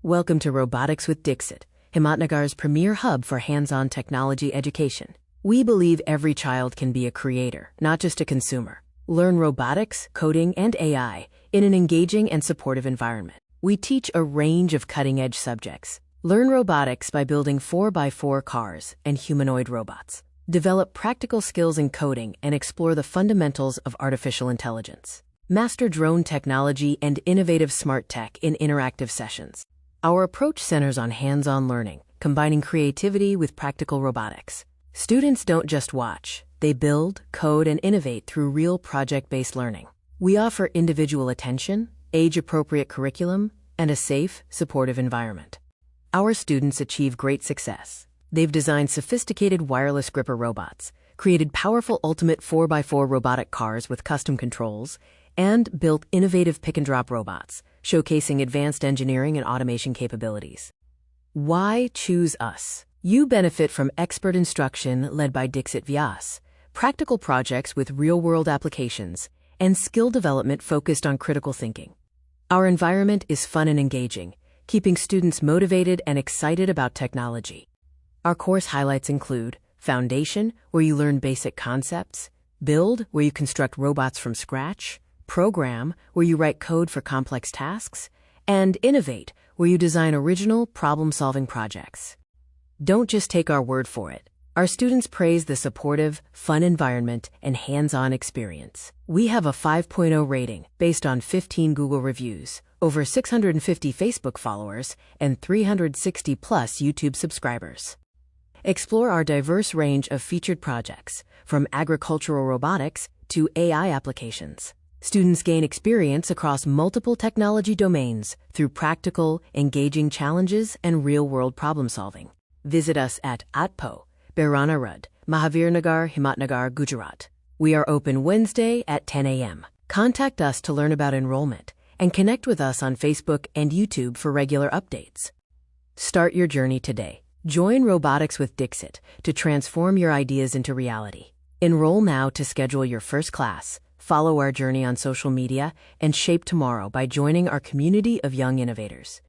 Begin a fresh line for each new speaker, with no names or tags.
Welcome to Robotics with Dixit, Himmatnagar's premier hub for hands-on technology education. We believe every child can be a creator, not just a consumer. Learn robotics, coding, and AI in an engaging and supportive environment. We teach a range of cutting-edge subjects. Learn robotics by building 4x4 cars and humanoid robots. Develop practical skills in coding and explore the fundamentals of artificial intelligence. Master drone technology and innovative smart tech in interactive sessions. Our approach centers on hands-on learning, combining creativity with practical robotics. Students don't just watch, they build, code, and innovate through real project-based learning. We offer individual attention, age-appropriate curriculum, and a safe, supportive environment. Our students achieve great success. They've designed sophisticated wireless gripper robots, created powerful ultimate 4x4 robotic cars with custom controls, and built innovative pick-and-drop robots, showcasing advanced engineering and automation capabilities. Why choose us? You benefit from expert instruction led by Dixit Vyas, practical projects with real-world applications, and skill development focused on critical thinking. Our environment is fun and engaging, keeping students motivated and excited about technology. Our course highlights include Foundation, where you learn basic concepts, Build, where you construct robots from scratch, Program, where you write code for complex tasks, and Innovate, where you design original, problem-solving projects. Don't just take our word for it. Our students praise the supportive, fun environment and hands-on experience. We have a 5.0 rating based on 15 Google reviews, over 650 Facebook followers, and 360-plus YouTube subscribers. Explore our diverse range of featured projects, from agricultural robotics to AI applications. Students gain experience across multiple technology domains through practical, engaging challenges and real-world problem-solving. Visit us at Atpo, Berana Road, Mahavirnagar, Himmatnagar, Gujarat. We are open Wednesday at 10 a.m. Contact us to learn about enrollment and connect with us on Facebook and YouTube for regular updates. Start your journey today. Join Robotics with Dixit to transform your ideas into reality. Enroll now to schedule your first class. Follow our journey on social media and shape tomorrow by joining our community of young innovators.